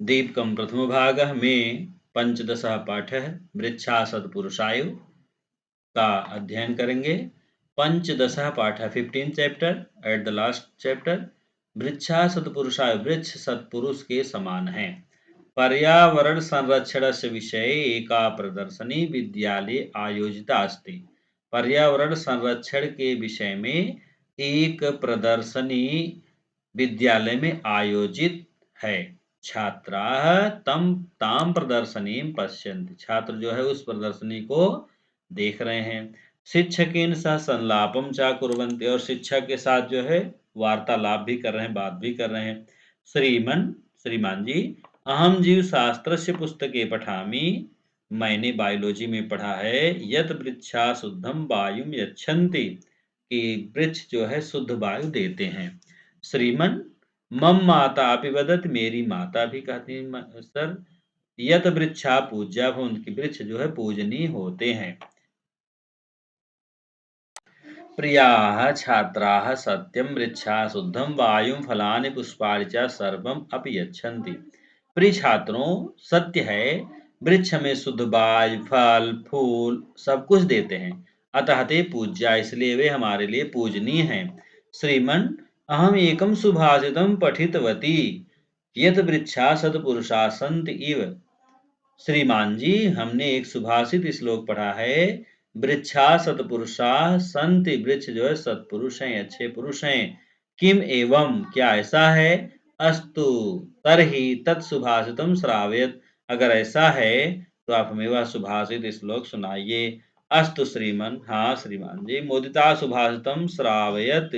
दीपकं प्रथमभागः में पंचदशः पाठः वृक्षा सत्पुरुषायु का अध्ययन करेंगे। पंचदशः पाठः 15 chapter at the last chapter. वृक्षा सत्पुरुषायु, वृक्ष सत्पुरुष के समान है। पर्यावरण संरक्षणस्य विषये एका प्रदर्शनी विद्यालये आयोजिता अस्ति। पर्यावरण संरक्षण के विषय में एक प्रदर्शनी विद्यालय में आयोजित है। छात्राः तां प्रदर्शनीं पश्यन्ति, छात्र जो है उस प्रदर्शनी को देख रहे हैं। शिक्षकेन सह संलापं च कुर्वन्ति, और शिक्षक के साथ जो है वार्तालाप भी कर रहे हैं, बात भी कर रहे हैं। श्रीमान जी, अहम जीव शास्त्रस्य पुस्तके पठामि, मैंने बायोलॉजी में पढ़ा है, यत वृक्षा शुद्धम वायुम यच्छन्ति, कि वृक्ष जो है शुद्ध वायु देते हैं। श्रीमन मम माता अपि वदति, मेरी माता भी कहती हैं सर, यत वृक्षा पूज्या भवन्ति, कि वृक्ष जो है पूजनीय होते हैं। प्रियाः छात्राः सत्यं वृक्षा शुद्धं वायुं फलानि पुष्पाणि च सर्वम् अपि यच्छन्ति। प्रिय छात्रों, सत्य है, वृक्ष हमें शुद्ध वायु, फल, फूल सब कुछ देते हैं, अतः ते पूज्या, इसलिए वे हमारे लिए पूजनीय हैं। श्रीमन अहम एकम सुभाषितम पठितवती, यत वृक्षा सत्पुरुषा सन्ति इव। श्रीमान जी, हमने एक सुभाषित श्लोक पढ़ा है, वृक्षा सत्पुरुषा संति, वृक्ष जो है सत्पुरुष हैं, अच्छे पुरुष हैं। किम एवं, क्या ऐसा है? अस्तु तरहि तत्सुभाषितम श्रावयत, अगर ऐसा है तो आप हमें वह सुभाषित श्लोक सुनाइए। अस्तु श्रीमन, हाँ श्रीमान जी। मोदिता सुभाषितम श्रावयत,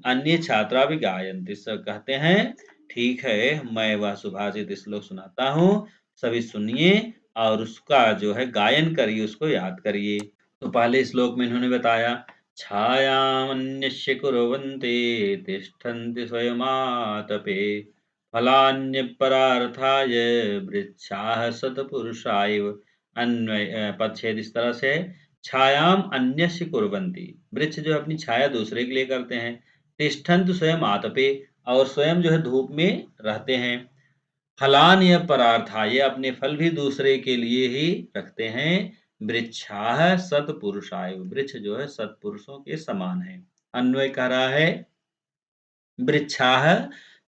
अन्य छात्रा भी गायन्ति, सब कहते हैं ठीक है, मैं वह सुभाषित श्लोक सुनाता हूँ, सभी सुनिए और उसका जो है गायन करिए, उसको याद करिए। तो पहले श्लोक में इन्होंने बताया, छायामन्यस्य कुर्वन्ति तिष्ठन्ति स्वयमातपे, फलान्यपरार्थाय वृक्षाः सत्पुरुषा इव। अन्वय पदच्छेद इस तरह से, छायाम अन्यस्य कुर्वन्ति, वृक्ष जो अपनी छाया दूसरे के लिए करते हैं। तिष्ठन्ति स्वयं आतपे, और स्वयं जो है धूप में रहते हैं। फलान या परार्थाय, अपने फल भी दूसरे के लिए ही रखते हैं। वृक्षाः सत्पुरुषाय, वृक्ष जो है सत्पुरुषों के समान है। अन्वय कह रहा है, वृक्षाः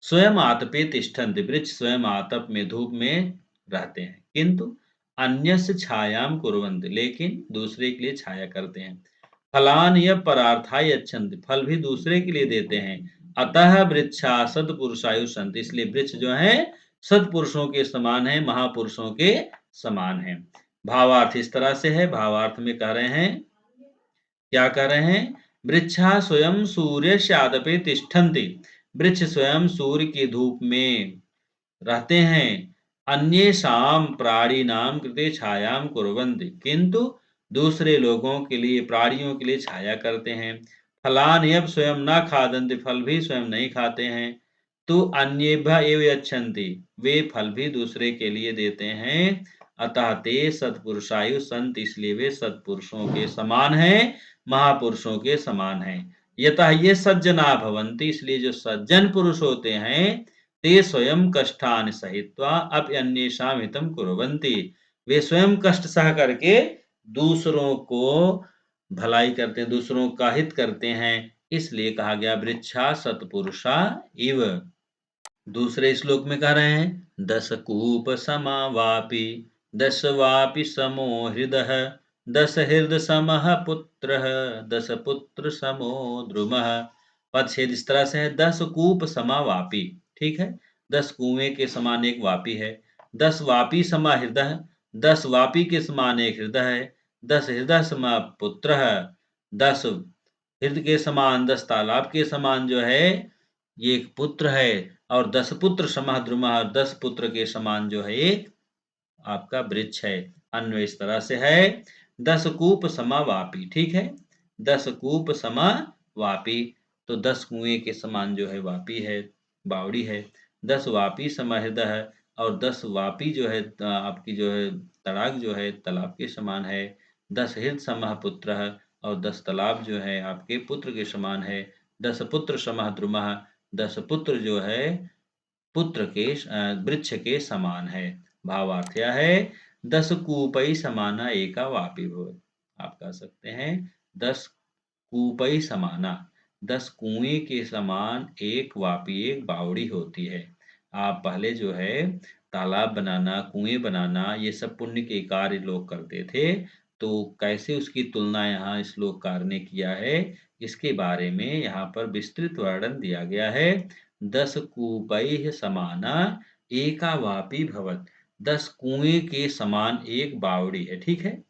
स्वयं आतपे तिष्ठन्ति, वृक्ष स्वयं आतप में धूप में रहते हैं, किंतु अन्यस्य छायाम कुर्वन्ति, लेकिन दूसरे के लिए छाया करते हैं। फलान या परार्थाय यच्छन्ति, फल भी दूसरे के लिए देते हैं। अतः वृक्षा सत्पुरुषायु सन्ति, इसलिए वृक्ष जो है सत्पुरुषों के समान है, महापुरुषों के समान है। भावार्थ इस तरह से है, भावार्थ में कह रहे हैं, क्या कह रहे हैं? वृक्षा स्वयं सूर्य आदपे तिष्ठन्ति, वृक्ष स्वयं सूर्य की धूप में रहते हैं। अन्येषां प्राणिनां कृते छायां कुर्वन्ति, किंतु दूसरे लोगों के लिए, प्राणियों के लिए छाया करते हैं। फलानि यब स्वयं न खादन्ति, फल भी स्वयं नहीं खाते हैं। तो अन्येभ्यः एव यच्छन्ति, वे फल भी दूसरे के लिए देते हैं। अतः ते सत्पुरुषायु सन्ति, इसलिए वे सत्पुरुषों के समान हैं, महापुरुषों के समान हैं। यतः ये सज्जना भवन्ति, इसलिए जो सज्जन पुरुष होते हैं, ते स्वयं कष्टानि सहित्वा अपि हितं कुर्वन्ति, वे स्वयं कष्ट सह करके दूसरों को भलाई करते हैं, दूसरों का हित करते हैं, इसलिए कहा गया वृक्षा सत्पुरुषा इव। दूसरे श्लोक में कह रहे हैं, दश कूप समावापि दश वापि समो हृदः, दश हृद समः पुत्रः, दश पुत्र समो द्रुमः। पदच्छेद इस तरह से है, 10 कूप समावापी, ठीक है, 10 कुएं के समान एक वापी है। 10 वापी समा हृदय, 10 वापी के समान एक हृदय है। 10 हृदय समा पुत्र है, 10 हृदय के समान, 10 तालाब के समान जो है ये एक पुत्र है। और 10 पुत्र समः द्रुमः, 10 पुत्र के समान जो है एक आपका वृक्ष है। अन्वय इस तरह से है, 10 कूप समा वापी, ठीक है, 10 कूप समा वापी, तो 10 कुएं के समान जो है वापी है, बावड़ी है। 10 वापी समा हृदय है, और 10 वापी जो है आपकी जो है तड़ाक जो है तालाब के समान है। 10 हृद समः पुत्र है, और 10 तालाब जो है आपके पुत्र के समान है। 10 पुत्र समः द्रुमः, 10 पुत्र जो है वृक्ष के समान है। भावार्थ यह है 10 कूपई समाना एका वापी भवति। आप कह सकते हैं 10 कूपई समाना, 10 कुएं के समान एक वापी, एक बावड़ी होती है। आप पहले जो है तालाब बनाना, कुएं बनाना, ये सब पुण्य के कार्य लोग करते थे, तो कैसे उसकी तुलना यहाँ श्लोककार ने किया है, इसके बारे में यहाँ पर विस्तृत वर्णन दिया गया है। 10 कूपैः समाना एका वापी भवत्। 10 कुएं के समान एक बावड़ी है, ठीक है।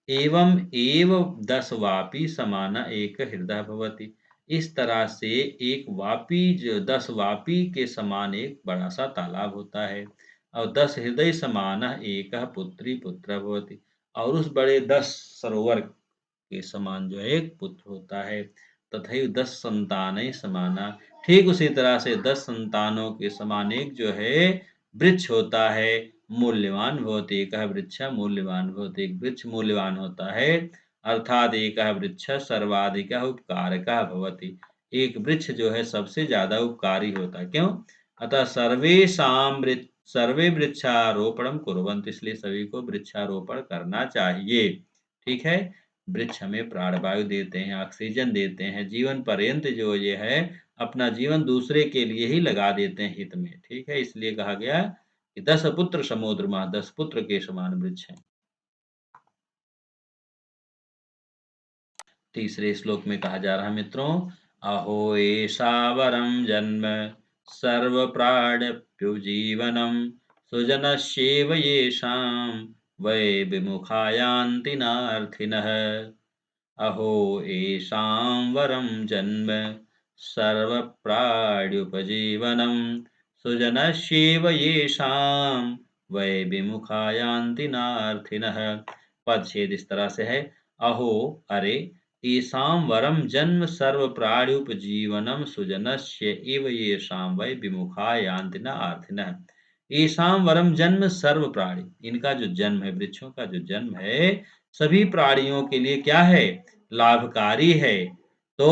एवं एव 10 वापी समाना एक हृदय भवति। इस तरह से एक वापी, जो 10 वापी के समान एक बड़ा सा तालाब होता है, और 10 हृदय समान एक पुत्री पुत्र भवति, और उस बड़े 10 सरोवर के समान जो है एक पुत्र होता है। तथैव 10 संतान समाना, ठीक उसी तरह से 10 संतानों के समान एक जो है वृक्ष होता है। मूल्यवान भवति, एकः वृक्षः मूल्यवान भवति, एक वृक्ष मूल्यवान होता है। अर्थात एकः वृक्षः सर्वाधिकः उपकारकः भवति, एक वृक्ष जो है सबसे ज्यादा उपकारी होता है। क्यों? अतः सर्वे वृक्षारोपणम कुर्वन्ति, इसलिए सभी को वृक्षारोपण करना चाहिए। ठीक है। वृक्ष हमें प्राणवायु देते हैं, ऑक्सीजन देते हैं, जीवन पर्यंत जो ये है अपना जीवन दूसरे के लिए ही लगा देते हैं हित में। ठीक है, इसलिए कहा गया कि 10 पुत्र समोद्रमा, 10 पुत्र के समान वृक्ष है। तीसरे श्लोक में कहा जा रहा है मित्रों, अहो एषा वरम जन्म सर्व प्राणप्युजीवनम सुजनस्येव येषां वै विमुखा यान्ति नार्थिनः। अहो एषां वरं जन्म सर्वप्राण्युपजीवनं सुजनस्येव येषां वै विमुखा यान्ति नार्थिनः। पदच्छेद इस तरह से है, अहो अरे, येषां वरम जन्म सर्वप्राण्युपजीवनं सुजनस्य एव येषां वै विमुखा यान्ति नार्थिनः। येषां वरम जन्म सर्व प्राणी, इनका जो जन्म है, वृक्षों का जो जन्म है सभी प्राणियों के लिए क्या है? लाभकारी है। तो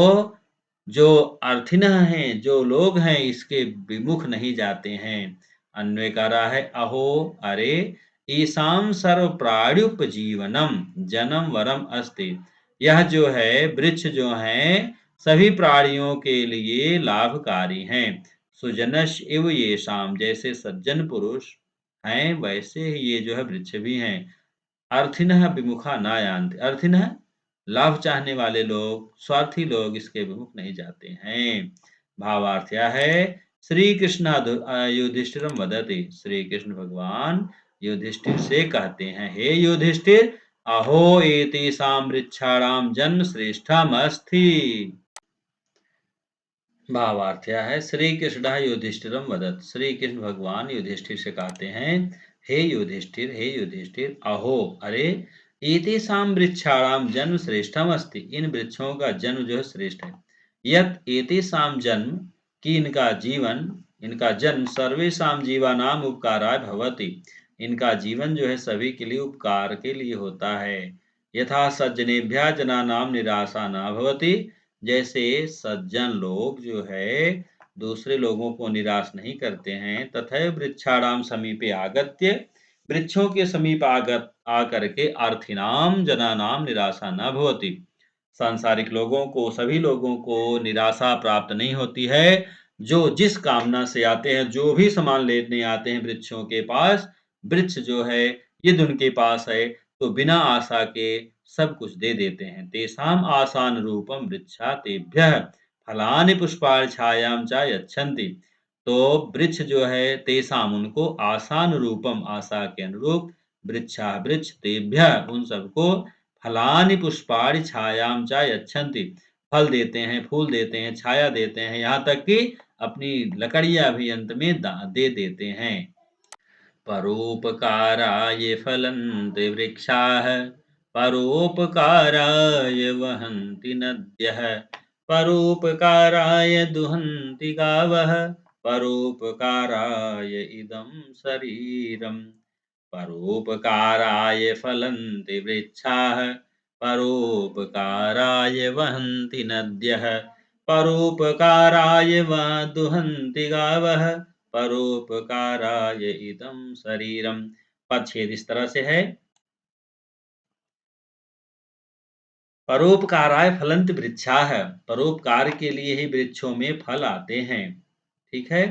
जो अर्थिनः हैं, जो लोग हैं, इसके विमुख नहीं जाते हैं। अन्वय कर रहा है, अहो अरे, ईसाम सर्व प्राणुपजीवनम जन्म वरम अस्ति। यह जो है वृक्ष जो है सभी प्राणियों के लिए लाभकारी हैं। सुजनश इव येषाम, जैसे सज्जन पुरुष हैं वैसे ही ये जो है वृक्ष भी हैं। अर्थिनः विमुखा न यान्ति, अर्थिनः लाभ चाहने वाले लोग, स्वार्थी लोग इसके विमुख नहीं जाते हैं। भावार्थ यह है, श्री कृष्ण युधिष्ठिरम वदति, श्री कृष्ण भगवान युधिष्ठिर से कहते हैं, हे युधिष्ठिर, अहो एतेषां वृक्षाणां जन्म श्रेष्ठम अस्ति। भावार्थ यह है, श्री कृष्ण युधिष्ठिरम वदत, श्री कृष्ण भगवान युधिष्ठिर से कहते हैं, हे युधिष्ठिर, अहो अरे, एतेषां वृक्षाणां जन्म श्रेष्ठम अस्ति, इन वृक्षों का जन्म जो है श्रेष्ठ है। यत एतेषां जन्म, कि इनका जन्म सर्वेषां जीवानाम उपकाराय भवति, इनका जीवन जो है सभी के लिए उपकार के लिए होता है। यथा सज्जनेभ्यः जनानां निराशा न भवति, जैसे सज्जन लोग जो है दूसरे लोगों को निराश नहीं करते हैं। तथा वृक्षाणाम समीपे आगत्य, वृक्षों के समीप आकर के अर्थिनाम जनानाम निराशा न भवति, सांसारिक लोगों को, सभी लोगों को निराशा प्राप्त नहीं होती है। जो जिस कामना से आते हैं, जो भी सामान लेने आते हैं वृक्षों के पास, वृक्ष जो है यदि उनके पास है तो बिना आशा के सब कुछ दे देते हैं। तेषाम आसान रूपम वृक्षा तेभ्यः फलानि पुष्पाणि छायां च यच्छन्ति। तो वृक्ष जो है तेषाम, उनको आसान रूपम, आशा के अनुरूप, वृक्ष तेभ्यः उन सबको फलानि पुष्पाणि छायां च यच्छन्ति, फल देते हैं, फूल देते हैं, छाया देते हैं, यहाँ तक कि अपनी लकड़ियां भी अंत में दे देते हैं। परोपकाराय फलन्ति वृक्षाः, परोपकाराय वहन्ति नद्यः, परोपकाराय दुहन्ति गावः, परोपकाराय इदं शरीरम्। परोपकाराय फलन्ति वृक्षाः, परोपकाराय वहन्ति नद्यः, परोपकाराय दुहन्ति गावः, परोपकाराय इदं शरीरम। पदच्छेद इस तरह से है, परोपकाराय फलंत वृक्षाः, परोपकार के लिए ही वृक्षों में फल आते हैं। ठीक है।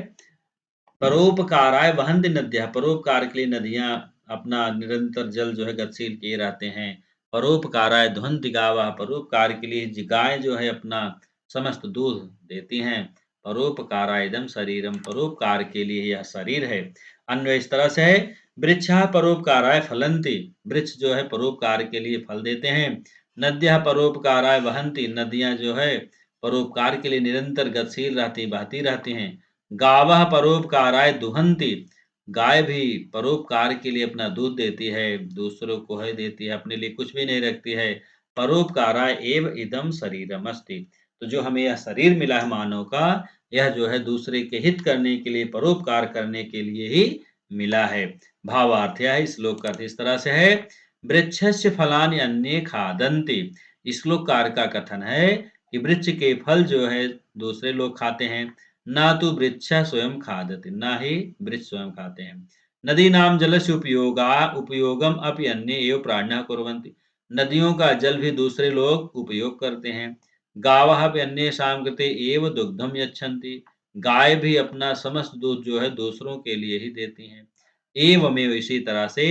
परोपकाराय वहन्ति नद्यः, परोपकार के लिए नदियां अपना निरंतर जल जो है गतिशील किए रहते हैं। परोपकाराय दुहन्ति गावः, परोपकार के लिए गाय जो है अपना समस्त दूध देती हैं। परोपकाराय इदं शरीरम, परोपकार के लिए यह शरीर है। अन्वय इस तरह से है, वृक्षः परोपकाराय फलन्ति, वृक्ष जो है परोपकार के लिए फल देते हैं। नद्यः परोपकाराय वहन्ति, नदियां जो है परोपकार के लिए निरंतर गतिशील रहती, बहती रहती हैं। गावः परोपकाराय दुहन्ति, गाय भी परोपकार के लिए अपना दूध देती है, दूसरों को है देती है, अपने लिए कुछ भी नहीं रखती है। परोपकाराय एव इदं शरीरम अस्ति, तो जो हमें यह शरीर मिला है मानव का, यह जो है दूसरे के हित करने के लिए, परोपकार करने के लिए ही मिला है। भावार्थ यह है, श्लोक का अर्थ इस तरह से है, वृक्षस्य फलानि अन्ये खादन्ति। इस श्लोक का अर्थ का कथन है कि वृक्ष के फल जो है दूसरे लोग खाते हैं, ना तो वृक्ष स्वयं खादति, ना ही वृक्ष स्वयं खाते हैं। नदीनां जलस्य उपयोगम अपि अन्ये एव प्राणिनः कुर्वन्ति, नदियों का जल भी दूसरे लोग उपयोग करते हैं। गावः अपि अन्येषां कृते एव दुग्धम यच्छन्ति, गाय भी अपना समस्त दूध जो है दूसरों के लिए ही देती हैं। एवमेव, इसी तरह से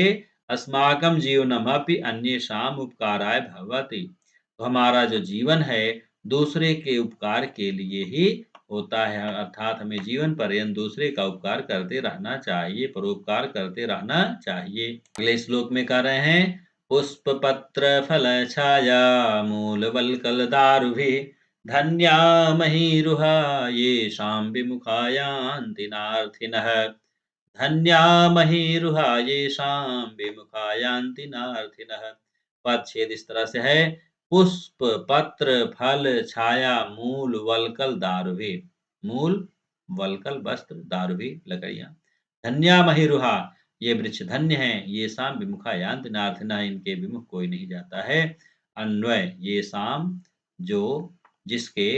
अस्माकं जीवनमपि अन्येषाम् उपकाराय भवति, तो हमारा जो जीवन है दूसरे के उपकार के लिए ही होता है, अर्थात हमें जीवन पर्यंत दूसरे का उपकार करते रहना चाहिए, परोपकार करते रहना चाहिए। अगले श्लोक में कह रहे हैं, पुष्प पत्र फल छाया मूल वल्कल दारुभिः धन्या महीरुहा येषां विमुखा यान्ति नार्थिनः। धन्या महीरुहा येषां विमुखा यान्ति नार्थिनः। पदच्छेद इस तरह से है, पुष्प पत्र फल छाया मूल वल्कल दारुभी, मूल वल्कल वस्त्र दारुभी लकड़ियां। धन्या महीरुहा, ये वृक्ष धन्य हैं। ये शाम विमुखा यान्ति नार्थिनः, इनके विमुख कोई नहीं जाता है। अन्वय, ये शाम जो जिसके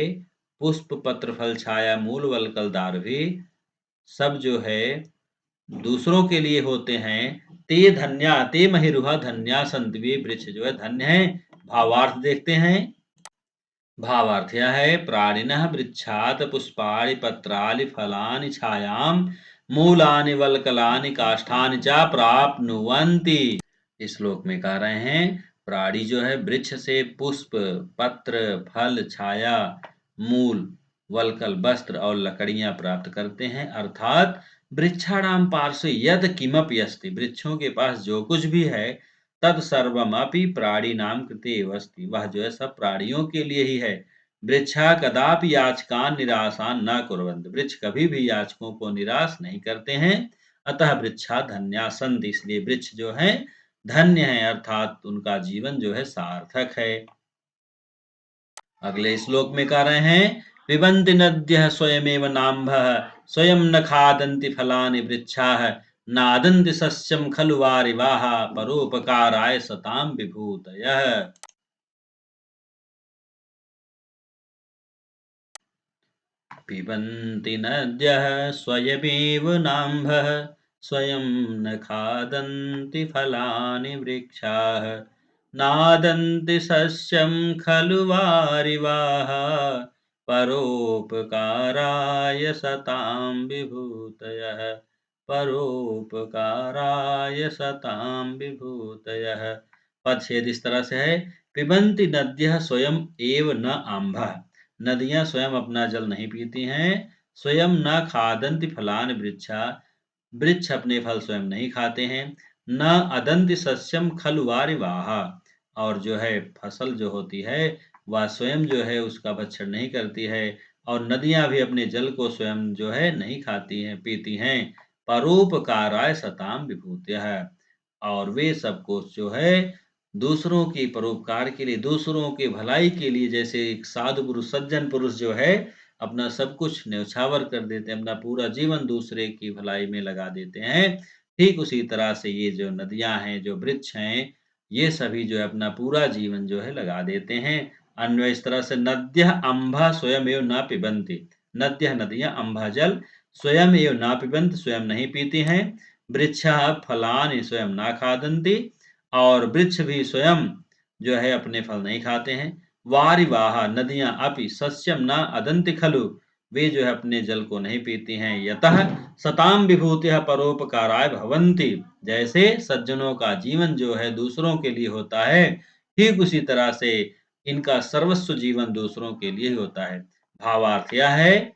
पुष्प पत्र फल छाया मूल वल्कल दारुभी सब जो है दूसरों के लिए होते हैं, ते धन्या ते महिरुहा धन्या संत, वे वृक्ष जो है धन्य है। भावार्थ देखते हैं। भावार्थ यह है, प्राणिनः वृक्षात् पुष्पाणि पत्राणि फलानि छायां मूलानि वल्कलानि काष्ठानि च प्राप्नुवन्ति। इस श्लोक में कह रहे हैं, प्राणी जो है वृक्ष से पुष्प पत्र फल छाया मूल वल्कल वस्त्र और लकड़ियां प्राप्त करते हैं, अर्थात वृक्षाणाम पार्श्वे यद किमपि अस्ति, वृक्षों के पास जो कुछ भी है, तद सर्वमपि प्राणिनाम कृते एव अस्ति, वह जो है सब प्राणियों के लिए ही है। वृक्षा कदापि याचकान निराशान न कुर्वन्ति, वृक्ष कभी भी याचकों को निराश नहीं करते हैं। अतः वृक्षा धन्या सन्ति, इसलिए वृक्ष जो है धन्य है, अर्थात उनका जीवन जो है सार्थक है। अगले श्लोक में कह रहे हैं, पिबन्ति नद्यः स्वयमेव नाम्भः स्वयं न खादन्ति फलानि वृक्षाः नादन्ति सस्यं खलु वारिवाः परोपकाराय सतां विभूतयः। पिबन्ति नद्यः स्वयमेव नाम्भः स्वयं न खादन्ति फलानि वृक्षाः नादन्ति सस्यं खलु वारिवाः परोपकाराय सतां विभूतयः। परोपकाराय सतां विभूतयः। पदच्छेद इस तरह से है, पिबन्ति नद्यः स्वयं एव न आम्भः, नदियां स्वयं अपना जल नहीं पीती हैं। स्वयं न खादन्ति फलानि वृक्षा, वृक्ष अपने फल स्वयं नहीं खाते हैं। न अदन्ति सस्यम खलु वारिवाः, और जो है फसल जो होती है वह स्वयं जो है उसका भक्षण नहीं करती है। और नदियां भी अपने जल को स्वयं जो है नहीं खाती हैं, पीती हैं। परोपकाराय सताम विभूतयः, और वे सबको जो है दूसरों के परोपकार के लिए, दूसरों के भलाई के लिए, जैसे एक साधु पुरुष सज्जन पुरुष जो है अपना सब कुछ न्यौछावर कर देते हैं, अपना पूरा जीवन दूसरे की भलाई में लगा देते हैं, ठीक उसी तरह से ये जो नदियां हैं, जो वृक्ष हैं, ये सभी जो है अपना पूरा जीवन जो है लगा देते हैं। अन्वय इस तरह से, नद्यः अम्भा स्वयमेव न पिबन्ति, नद्यः नदियां अम्भा जल स्वयं एव न पिबन्ति, स्वयं नहीं पीती हैं। वृक्षः फलानि स्वयं न खादन्ति, और वृक्ष भी स्वयं जो है अपने फल नहीं खाते हैं। वारिवाह नदियाँ अपि सस्यं न अदन्ति खलु, वे जो है अपने जल को नहीं पीती हैं। यतः सताम विभूतिः परोपकाराय भवन्ति, जैसे सज्जनों का जीवन जो है दूसरों के लिए होता है, ठीक उसी तरह से इनका सर्वस्व जीवन दूसरों के लिए ही होता है। भावार्थ यह है,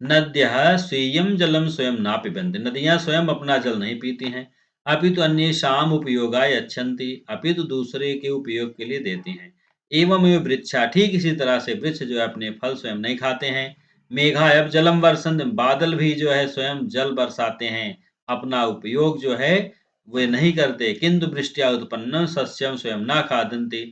नद्यः स्वीयं जलं स्वयं न पिबन्ति, नदियाँ स्वयं अपना जल नहीं पीती हैं। अपितु अन्येषाम् उपयोगाय यच्छन्ति, अपितु दूसरे के उपयोग के लिए देती हैं। एवमेव वृक्षा, ठीक इसी तरह से वृक्ष जो है अपने फल स्वयं नहीं खाते हैं। मेघा अब जलम वर्षन्ति, बादल भी जो है स्वयं जल बरसाते हैं, अपना उपयोग जो है वे नहीं करते। किंतु वृष्टिया उत्पन्नं सस्यं स्वयं न खादन्ति,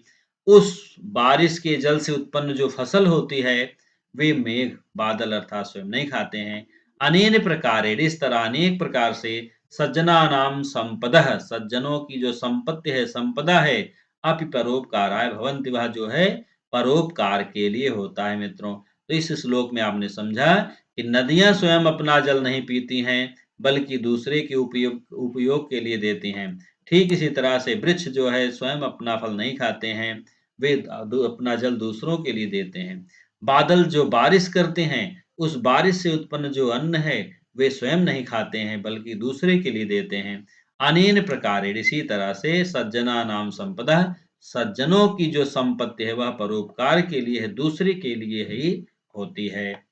उस बारिश के जल से उत्पन्न जो फसल होती है, वे मेघ बादल अर्थात स्वयं नहीं खाते हैं। अनेन प्रकारेण, इस तरह अनेक प्रकार से, सज्जनानां संपदः, सज्जनों की जो संपत्ति है, संपदा है, अपि परोपकाराय भवन्ति, वह जो है परोपकार के लिए होता है मित्रों। तो इस श्लोक में आपने समझा कि नदियां स्वयं अपना जल नहीं पीती हैं, बल्कि दूसरे के उपयोग उपयोग के लिए देती हैं। ठीक इसी तरह से वृक्ष जो है स्वयं अपना फल नहीं खाते हैं, वे अपना जल दूसरों के लिए देते हैं। बादल जो बारिश करते हैं, उस बारिश से उत्पन्न जो अन्न है, वे स्वयं नहीं खाते हैं, बल्कि दूसरे के लिए देते हैं। अनेन प्रकारेण, इसी तरह से, सज्जनानां संपदा, सज्जनों की जो संपत्ति है वह परोपकार के लिए है, दूसरे के लिए ही होती है।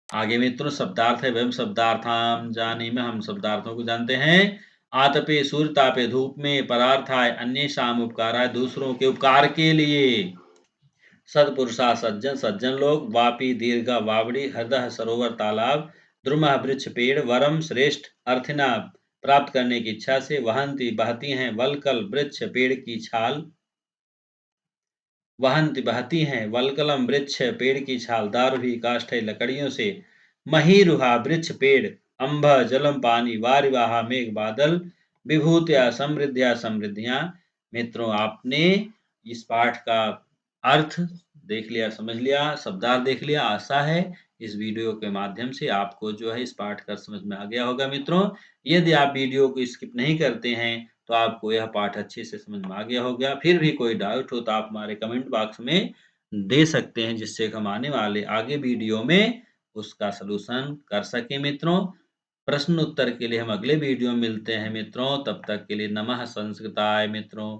आगे मित्रों शब्दार्थ है, वयम शब्दार्थाम जानीमः, हम शब्दार्थों को जानते हैं। आतपे सूर्य तापे धूप में, परार्थाय अन्येषाम् उपकाराय, दूसरों के उपकार के लिए। सत्पुरुषा सज्जन, सज्जन लोग। वापी दीर्घ वावड़ी, हृदय सरोवर तालाब, द्रुमः वृक्ष पेड़, वरम श्रेष्ठ, अर्थिना प्राप्त करने की इच्छा से, वहंती बहती हैं, वलकल वृक्ष पेड़ की छाल, वहंती बहती हैं, वलकलम वृक्ष पेड़ की छाल, दारुही काष्ठ लकड़ियों से, महीरुहा वृक्ष पेड़, अंभ जलम पानी, वारिवाहा मेघ बादल, विभूतिया समृद्धिया समृद्धियां। मित्रों आपने इस पाठ का अर्थ देख लिया, समझ लिया, शब्दार्थ देख लिया। आशा है इस वीडियो के माध्यम से आपको जो है इस पाठ का समझ में आ गया होगा मित्रों। यदि आप वीडियो को स्किप नहीं करते हैं तो आपको यह पाठ अच्छे से समझ में आ गया होगा। फिर भी कोई डाउट हो तो आप हमारे कमेंट बॉक्स में दे सकते हैं, जिससे हम आने वाले आगे वीडियो में उसका सलूशन कर सके मित्रों। प्रश्न उत्तर के लिए हम अगले वीडियो में मिलते हैं मित्रों। तब तक के लिए नमः संस्कृताय मित्रों।